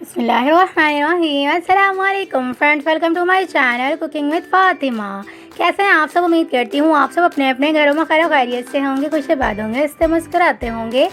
बिस्मिल्लाहिर्रहमानिर्रहीम। अस्सलाम वालेकुम friends, welcome to my channel cooking with Fatima. कैसे हैं आप सब? उम्मीद करती हूँ आप सब अपने अपने घरों में खैर खैरियत से होंगे, खुश आबाद होंगे, इससे मुस्कुराते होंगे।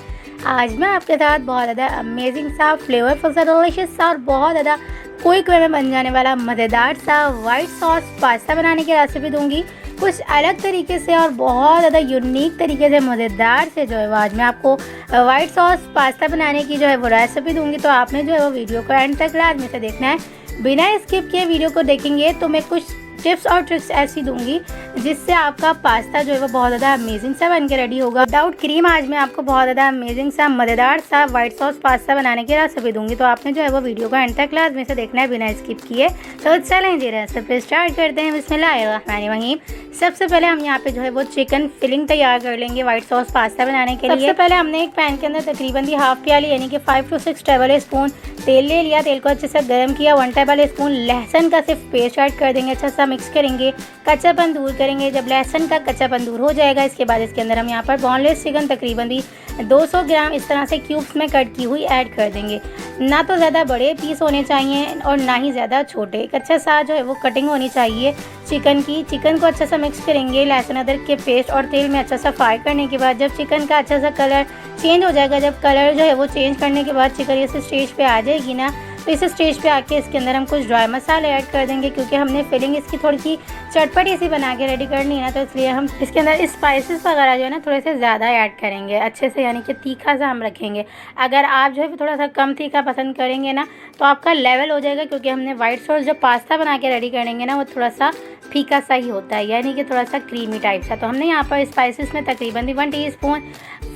आज मैं आपके साथ बहुत ज़्यादा अमेजिंग सा, फ्लेवरफुल सा, डिलीशियस सा और बहुत ज़्यादा क्विक वे में बन जाने वाला मज़ेदार सा वाइट सॉस पास्ता बनाने की रेसिपी दूँगी। कुछ अलग तरीके से और बहुत ज़्यादा यूनिक तरीके से, मज़ेदार से जो है वो आज मैं आपको वाइट सॉस पास्ता बनाने की जो है वो रेसिपी दूंगी। तो आपने जो है वो वीडियो को एंड तक लाजमी से देखना है। बिना स्किप किए वीडियो को देखेंगे तो मैं कुछ टिप्स और ट्रिक्स ऐसी दूंगी जिससे आपका पास्ता जो है वो बहुत ज़्यादा अमेजिंग सा बन के रेडी होगा। विदाउट क्रीम आज मैं आपको बहुत ज़्यादा अमेजिंग सा, मज़ेदार सा वाइट सॉस पास्ता बनाने की रेसिपी दूंगी। तो आपने जो है वो वीडियो को एंड तक लाजमी से देखना है बिना स्किप किए। तो चलें जी रेसिपी स्टार्ट करते हैं। बिस्मिल्लाहिर्रहमानिर्रहीम। सबसे पहले हम यहाँ पे जो है वो चिकन फिलिंग तैयार कर लेंगे वाइट सॉस पास्ता बनाने के लिए। सबसे पहले हमने एक पैन के अंदर तकरीबन हाफ प्याली यानी कि 5 to 6 टेबल स्पून तेल ले लिया। तेल को अच्छे से गर्म किया। 1 टेबल स्पून लहसुन का सिर्फ पेस्ट ऐड कर देंगे, अच्छा सा मिक्स करेंगे, कच्चापन दूर करेंगे। जब लहसुन का कच्चापन दूर हो जाएगा इसके बाद इसके अंदर हम यहाँ पर बोनलेस चिकन तकरीबन 200 ग्राम इस तरह से क्यूब्स में कट की हुई ऐड कर देंगे। ना तो ज़्यादा बड़े पीस होने चाहिए और ना ही ज़्यादा छोटे। एक अच्छा सा जो है वो कटिंग होनी चाहिए चिकन की। चिकन को अच्छा सा मिक्स करेंगे लहसुन अदरक के पेस्ट और तेल में अच्छा सा फ्राई करने के बाद जब चिकन का अच्छा सा कलर चेंज हो जाएगा, जब कलर जो है वो चेंज करने के बाद चिकन इस स्टेज पे आ जाएगी ना, तो इस स्टेज पे आके इसके अंदर हम कुछ ड्राई मसाले ऐड कर देंगे क्योंकि हमने फिलिंग इसकी थोड़ी सी चटपटी सी बना के रेडी करनी है ना, तो इसलिए हम इसके अंदर स्पाइसेस वगैरह जो है ना थोड़े से ज़्यादा ऐड करेंगे अच्छे से, यानी कि तीखा सा हम रखेंगे। अगर आप जो है थोड़ा सा कम तीखा पसंद करेंगे ना तो आपका लेवल हो जाएगा, क्योंकि हमने वाइट सॉस जो पास्ता बना के रेडी करेंगे ना वो थोड़ा सा फीका सा ही होता है, यानी कि थोड़ा सा क्रीमी टाइप सा। तो हमने यहाँ पर स्पाइसेस में तकरीबन 1 टीस्पून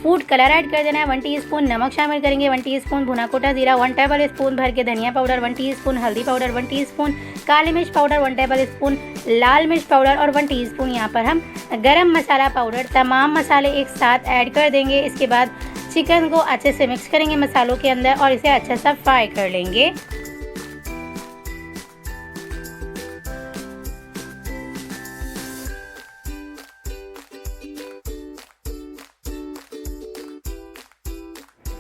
फूड कलर ऐड कर देना है, 1 टीस्पून नमक शामिल करेंगे, 1 टीस्पून भुना कोटा जीरा, 1 टेबल स्पून भर के धनिया पाउडर, 1 टीस्पून हल्दी पाउडर, 1 टीस्पून काली मिर्च पाउडर, 1 टेबल स्पून लाल मिर्च पाउडर और 1 टीस्पून यहाँ पर हम गरम मसाला पाउडर। तमाम मसाले एक साथ ऐड कर देंगे। इसके बाद चिकन को अच्छे से मिक्स करेंगे मसालों के अंदर और इसे अच्छा सा फ्राई कर लेंगे।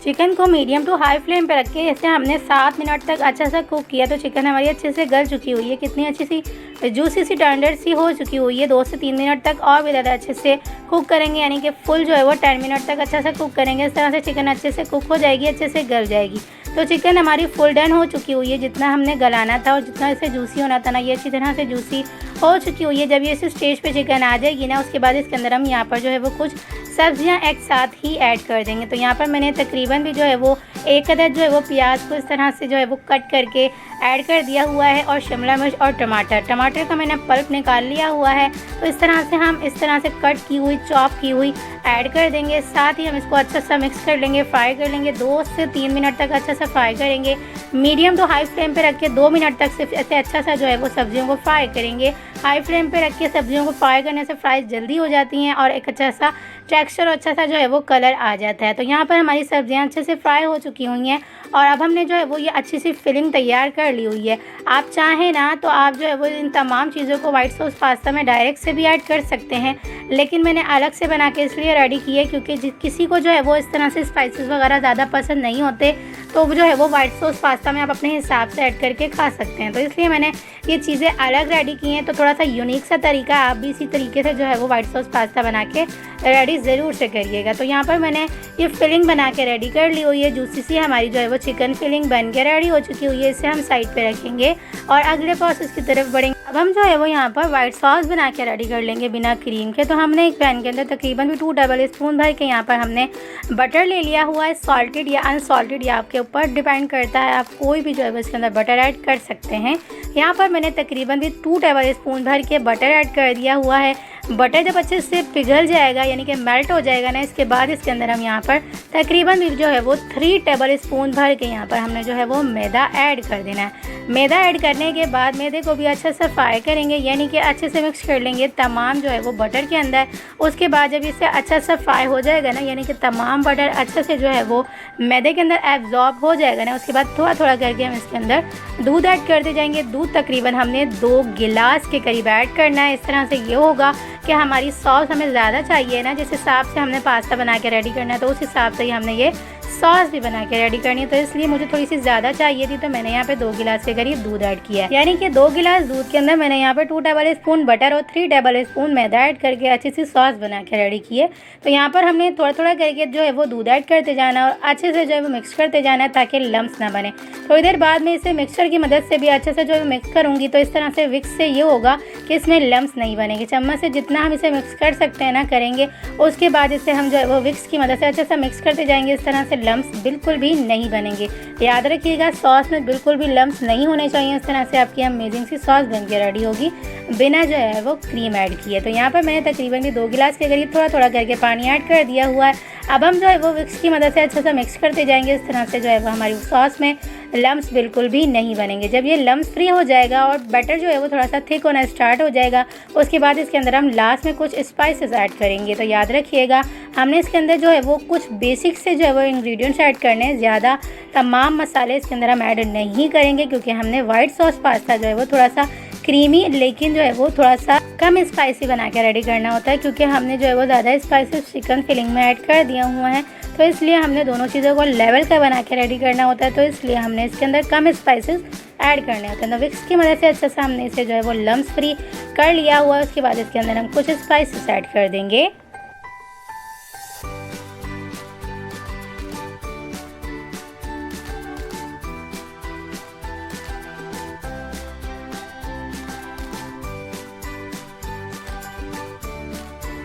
चिकन को मीडियम टू हाई फ्लेम पे रख के जैसे हमने 7 मिनट तक अच्छा सा कुक किया तो चिकन हमारी अच्छे से गल चुकी हुई है। कितनी अच्छी सी जूसी सी टेंडर सी हो चुकी हुई है। 2 से 3 मिनट तक और भी ज़्यादा अच्छे से कुक करेंगे, यानी कि फुल जो है वो 10 मिनट तक अच्छा सा कुक करेंगे। इस तरह से चिकन अच्छे से कुक हो जाएगी, अच्छे से गल जाएगी। तो चिकन हमारी फुल डन हो चुकी हुई है। जितना हमने गलाना था और जितना इसे जूसी होना था ना, ये अच्छी तरह से जूसी हो चुकी हुई है। जब ये इस स्टेज पे चिकन आ जाएगी ना उसके बाद इसके अंदर हम यहाँ पर जो है वो कुछ सब्जियां एक साथ ही ऐड कर देंगे। तो यहाँ पर मैंने तकरीबन भी जो है वो 1 अदद जो है वो प्याज को इस तरह से जो है वो कट करके ऐड कर दिया हुआ है और शिमला मिर्च और टमाटर का मैंने पल्प निकाल लिया हुआ है। तो इस तरह से हम इस तरह से कट की हुई, चॉप की हुई ऐड कर देंगे। साथ ही हम इसको अच्छा सा मिक्स कर लेंगे, फ्राई कर लेंगे। 2 से 3 मिनट तक अच्छा सा फ्राई करेंगे। मीडियम टू हाई फ्लेम पे रख के 2 मिनट तक सिर्फ ऐसे अच्छा सा जो है वो सब्जियों को फ्राई करेंगे। हाई फ्लेम पे रख के सब्जियों को फ्राई करने से फ्राई जल्दी हो जाती हैं और एक अच्छा सा टेक्सचर और अच्छा सा जो है वो कलर आ जाता है। तो यहाँ पर हमारी सब्जियाँ अच्छे से फ्राई हो चुकी हुई हैं और अब हमने जो है वो ये अच्छी सी फिलिंग तैयार कर ली हुई है। आप चाहें ना तो आप जो है वो इन तमाम चीज़ों को वाइट सॉस पास्ता में डायरेक्ट से भी ऐड कर सकते हैं, लेकिन मैंने अलग से बना के इसलिए रेडी की है क्योंकि किसी को जो है वो इस तरह से स्पाइसेस वगैरह ज़्यादा पसंद नहीं होते, तो जो है वो वाइट सॉस पास्ता में आप अपने हिसाब से ऐड करके खा सकते हैं। तो इसलिए मैंने ये चीज़ें अलग रेडी की हैं। तो थोड़ा सा यूनिक सा तरीका, आप भी इसी तरीके से जो है वो वाइट सॉस पास्ता बना के रेडी ज़रूर से करिएगा। तो यहाँ पर मैंने ये फिलिंग बना के रेडी कर ली हुई है। जूसी सी हमारी जो है वो चिकन फिलिंग बन के रेडी हो चुकी हुई है। इसे हम साइड पे रखेंगे और अगले प्रोसेस की तरफ बढ़ेंगे। अब हम जो है वो यहाँ पर वाइट सॉस बना के रेडी कर लेंगे बिना क्रीम के। तो हमने एक पैन के अंदर तकरीबन भी 2 टेबल स्पून भर के यहाँ पर हमने बटर ले लिया हुआ है। सॉल्टेड या अनसॉल्टेड या आपके ऊपर डिपेंड करता है, आप कोई भी जो है वो इसके अंदर बटर ऐड कर सकते हैं। यहाँ पर मैंने तकरीबन भी 2 टेबल स्पून भर के बटर ऐड कर दिया हुआ है। बटर जब अच्छे से पिघल जाएगा यानी कि मेल्ट हो जाएगा ना, इसके बाद इसके अंदर हम यहाँ पर तकरीबन भी जो है वो 3 टेबल स्पून भर के यहाँ पर हमने जो है वो मैदा ऐड कर देना है। मैदा ऐड करने के बाद मैदे को भी अच्छे से फ्राई करेंगे, यानी कि अच्छे से मिक्स कर लेंगे तमाम जो है वो बटर के अंदर। उसके बाद जब इसे अच्छा सा फ्राई हो जाएगा ना, यानी कि तमाम बटर अच्छे से जो है वो मैदे के अंदर एब्जॉर्ब हो जाएगा ना, उसके बाद थोड़ा थोड़ा करके हम इसके अंदर दूध ऐड करते जाएंगे। दूध तकरीबन हमने 2 गिलास के करीब ऐड करना है। इस तरह से ये होगा कि हमारी सॉस हमें ज़्यादा चाहिए ना, जिस हिसाब से हमने पास्ता बना के रेडी करना है तो उस हिसाब से ही हमने ये सॉस भी बना के रेडी करनी है। तो इसलिए मुझे थोड़ी सी ज़्यादा चाहिए थी, तो मैंने यहाँ पे 2 गिलास के करीब दूध ऐड किया है। यानी कि 2 गिलास दूध के अंदर मैंने यहाँ पे 2 टेबल स्पून बटर और 3 टेबल स्पून मैदा ऐड करके अच्छी सी सॉस बना के रेडी की है। तो यहाँ पर हमने थोड़ा थोड़ा करके जो है वो दूध ऐड करते जाना और अच्छे से जो है वो मिक्स करते जाना है ताकि लम्स ना बने। थोड़ी देर बाद में इसे मिक्सचर की मदद से भी अच्छे से जो है मिक्स करूँगी। तो इस तरह से विक्स से ये होगा कि इसमें लम्स नहीं बनेंगे। चम्मच से जितना हम इसे मिक्स कर सकते हैं ना करेंगे, उसके बाद इसे हम जो है वो विक्स की मदद से अच्छे से मिक्स करते जाएंगे। इस तरह से लम्स बिल्कुल भी नहीं बनेंगे। याद रखिएगा, सॉस में बिल्कुल भी लम्स नहीं होने चाहिए। इस तरह से आपकी अमेजिंग सी सॉस बन के रेडी होगी बिना जो है वो क्रीम ऐड किए। तो यहाँ पर मैंने तकरीबन भी 2 गिलास के करीब थोड़ा थोड़ा करके पानी ऐड कर दिया हुआ है। अब हम जो है वो विक्स की मदद से अच्छे से मिक्स करते जाएंगे। इस तरह से जो है वो हमारी सॉस में लम्स बिल्कुल भी नहीं बनेंगे। जब ये लम्स फ्री हो जाएगा और बैटर जो है वो थोड़ा सा थिक होना स्टार्ट हो जाएगा, उसके बाद इसके अंदर हम लास्ट में कुछ स्पाइसेस ऐड करेंगे। तो याद रखिएगा, हमने इसके अंदर जो है वो कुछ बेसिक से जो है वो इंग्रेडिएंट्स ऐड करने हैं। ज़्यादा तमाम मसाले इसके अंदर हम ऐड नहीं करेंगे, क्योंकि हमने वाइट सॉस पास्ता जो है वो थोड़ा सा क्रीमी लेकिन जो है वो थोड़ा सा कम स्पाइसी बना के रेडी करना होता है, क्योंकि हमने जो है वो ज़्यादा स्पाइसेस चिकन फिलिंग में ऐड कर दिया हुआ है। तो इसलिए हमने दोनों चीज़ों को लेवल का बना के रेडी करना होता है। तो इसलिए हमने इसके अंदर कम स्पाइसेस ऐड करने होते हैं। तो विक्स की मदद से अच्छे से हमने इसे जो है वो लम्स फ्री कर लिया हुआ है। उसके बाद इसके अंदर हम कुछ स्पाइसेस ऐड कर देंगे।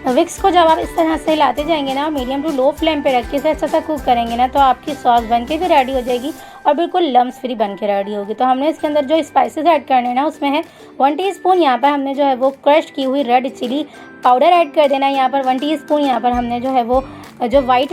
विक्स को जब आप इस तरह से हिलाते जाएंगे ना, मीडियम टू लो फ्लेम पे रख के इसे अच्छा सा कुक करेंगे ना, तो आपकी सॉस बन के भी रेडी हो जाएगी और बिल्कुल लम्स फ्री बन के रेडी होगी। तो हमने इसके अंदर जो स्पाइसेस ऐड करने हैं ना, उसमें है 1 टीस्पून यहाँ पर हमने जो है वो क्रश की हुई रेड चिली पाउडर ऐड कर देना है। यहाँ पर 1 टीस्पून यहाँ पर हमने जो है वो जो वाइट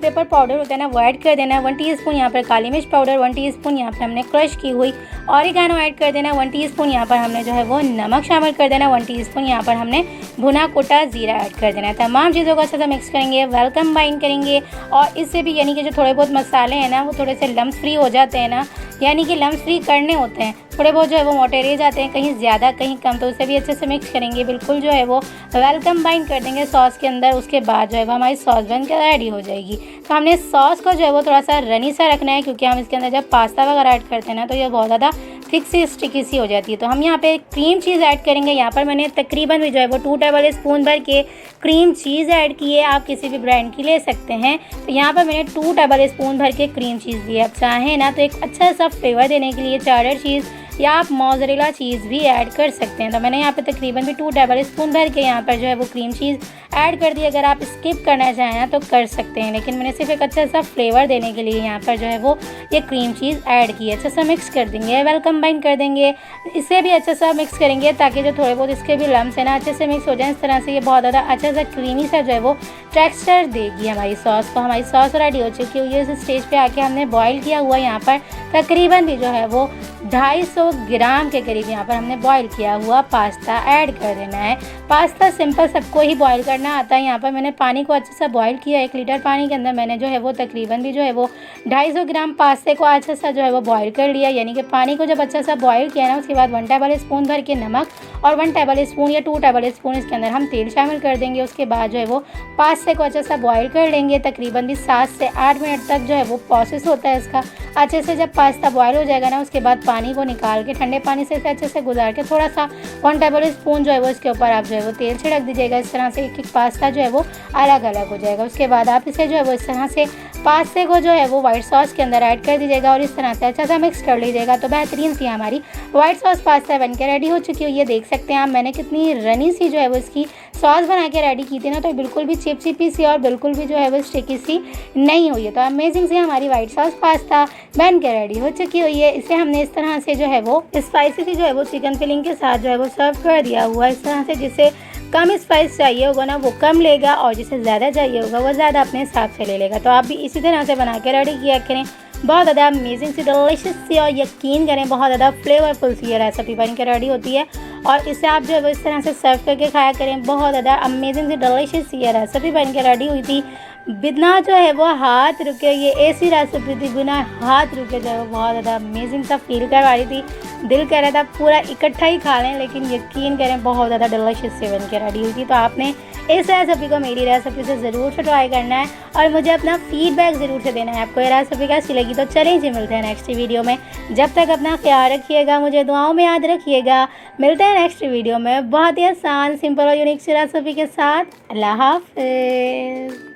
पेपर पाउडर होता है ना, वो ऐड कर देना है। 1 टीस्पून यहाँ पर काली मिर्च पाउडर, 1 टीस्पून यहाँ पर हमने क्रश की हुई ऑरिगेनो ऐड कर देना है। 1 टीस्पून यहाँ पर हमने जो है वो नमक शामिल कर देना है। 1 टीस्पून यहाँ पर हमने भुना कुटा जीरा ऐड कर देना है। तमाम चीज़ों को अच्छे से मिक्स करेंगे, वेल कंबाइन करेंगे। और इससे भी यानी कि जो थोड़े बहुत मसाले हैं ना, वो थोड़े से लम्स फ्री हो जाते हैं ना, यानी कि लम्स फ्री करने होते हैं। थोड़े बहुत जो है वो मोटे रह जाते हैं, कहीं ज़्यादा कहीं कम, तो उसे भी अच्छे से मिक्स करेंगे। बिल्कुल जो है वो वेल कंबाइन कर देंगे सॉस के अंदर। उसके बाद जो है वो हमारी सॉस बन के रेडी हो जाएगी। तो हमने सॉस को जो है वो थोड़ा सा रनी सा रखना है, क्योंकि हम इसके अंदर जब पास्ता वगैरह ऐड करते हैं ना, तो ये बहुत ज़्यादा थिक सी स्टिकी सी हो जाती है। तो हम यहाँ पे क्रीम चीज़ ऐड करेंगे। यहाँ पर मैंने तकरीबन भी जो है वो 2 टेबल स्पून भर के क्रीम चीज़ ऐड की है। आप किसी भी ब्रांड की ले सकते हैं। तो यहाँ पर मैंने 2 टेबल स्पून भर के क्रीम चीज़ दी है। आप चाहें ना तो एक अच्छा सा फ्लेवर देने के लिए चार्डर चीज़ या आप मोज़रेला चीज़ भी ऐड कर सकते हैं। तो मैंने यहाँ पे तकरीबन भी 2 टेबल स्पून भर के यहाँ पर जो है वो क्रीम चीज़ ऐड कर दी। अगर आप स्किप करना चाहें ना तो कर सकते हैं, लेकिन मैंने सिर्फ एक अच्छा सा फ्लेवर देने के लिए यहाँ पर जो है वो ये क्रीम चीज़ ऐड की है। अच्छा सा मिक्स कर देंगे, वेल कंबाइन कर देंगे। इसे भी अच्छा सा मिक्स करेंगे ताकि जो थोड़े बहुत इसके भी लम्स है ना अच्छे से मिक्स हो जाए। इस तरह से ये बहुत ज़्यादा अच्छा सा क्रीमी सा जो है वो टेक्सचर देगी हमारी सॉस को। हमारी सॉस रेडी हो चुकी हुई है। इस स्टेज पे आके हमने बॉईल किया हुआ यहाँ पर तकरीबन भी जो है वो 250 ग्राम के करीब यहाँ पर हमने बॉईल किया हुआ पास्ता ऐड कर देना है। पास्ता सिंपल सबको ही बॉईल करना आता है। यहाँ पर मैंने पानी को अच्छे से बॉईल किया। 1 लीटर पानी के अंदर मैंने जो है वो तकरीबन भी जो है वो 250 ग्राम पास्ते को अच्छा सा जो है वो बॉईल कर लिया। यानी कि पानी को जब अच्छा सा बॉईल किया ना, उसके बाद 1 टेबल स्पून भर के नमक और 1 टेबल स्पून या 2 टेबल स्पून इसके अंदर हम तेल शामिल कर देंगे। उसके बाद जो है वो पास्ते को अच्छा सा बॉईल कर लेंगे। तकरीबन भी 7 से 8 मिनट तक जो है वो प्रोसेस होता है इसका। अच्छे से जब पास्ता बॉईल हो जाएगा ना, उसके बाद पानी को निकाल के ठंडे पानी से इसे अच्छे से गुजार के थोड़ा सा 1 टेबल स्पून जो है वो इसके ऊपर आप जो है वो तेल छिड़क दीजिएगा। इस तरह से एक पास्ता जो है वो अलग अलग हो जाएगा। उसके बाद आप इसे जो है वो इस तरह से पास्ते को जो है वो वाइट सॉस के अंदर ऐड कर दीजिएगा और इस तरह से अच्छा सा मिक्स कर लीजिएगा। तो बेहतरीन सी हमारी वाइट सॉस पास्ता बनकर रेडी हो चुकी हुई है। देख सकते हैं आप, मैंने कितनी रनी सी जो है वो इसकी सॉस बना के रेडी की थी ना, तो बिल्कुल भी चिपचिपी सी और बिल्कुल भी जो है वो स्टिकी सी नहीं हुई है। तो अमेजिंग सी हमारी वाइट सॉस पास्ता बन के रेडी हो चुकी हुई है। इसे हमने इस तरह से जो है वो स्पाइसी सी जो है वो चिकन फिलिंग के साथ जो है वो सर्व कर दिया हुआ है। इस तरह से जिसे कम स्पाइस चाहिए होगा ना वो कम लेगा और जिसे ज़्यादा चाहिए होगा वो ज़्यादा अपने हिसाब से ले लेगा। तो आप भी इसी तरह से बना के रेडी किया करें। बहुत ज़्यादा अमेजिंग सी, डिलीशियस सी और यकीन करें बहुत ज़्यादा फ्लेवरफुल सी ये रेसिपी बन के रेडी होती है। और इसे आप जो है वो इस तरह से सर्व करके खाया करें। बहुत ज़्यादा अमेजिंग सी डिलीशियस सी ये रेसिपी बन के रेडी हुई थी। बिना जो है वो हाथ रुके, ये ऐसी रेसिपी थी बिना हाथ रुके जो है वो बहुत ज़्यादा अमेजिंग सा फील करवा रही थी। दिल कह रहा था पूरा इकट्ठा ही खा लें, लेकिन यकीन करें बहुत ज़्यादा डिलीशियस से बन के रेडी हुई थी। तो आपने इस रेसिपी को मेरी रेसिपी से ज़रूर से ट्राई करना है और मुझे अपना फीडबैक ज़रूर से देना है आपको ये रेसिपी कैसी लगी। तो चलें जी, मिलते हैं नेक्स्ट वीडियो में। जब तक अपना ख्याल रखिएगा, मुझे दुआओं में याद रखिएगा। मिलते हैं नेक्स्ट वीडियो में बहुत ही आसान, सिंपल और यूनिक सी रेसिपी के साथ। अल्लाह हाफ़िज़।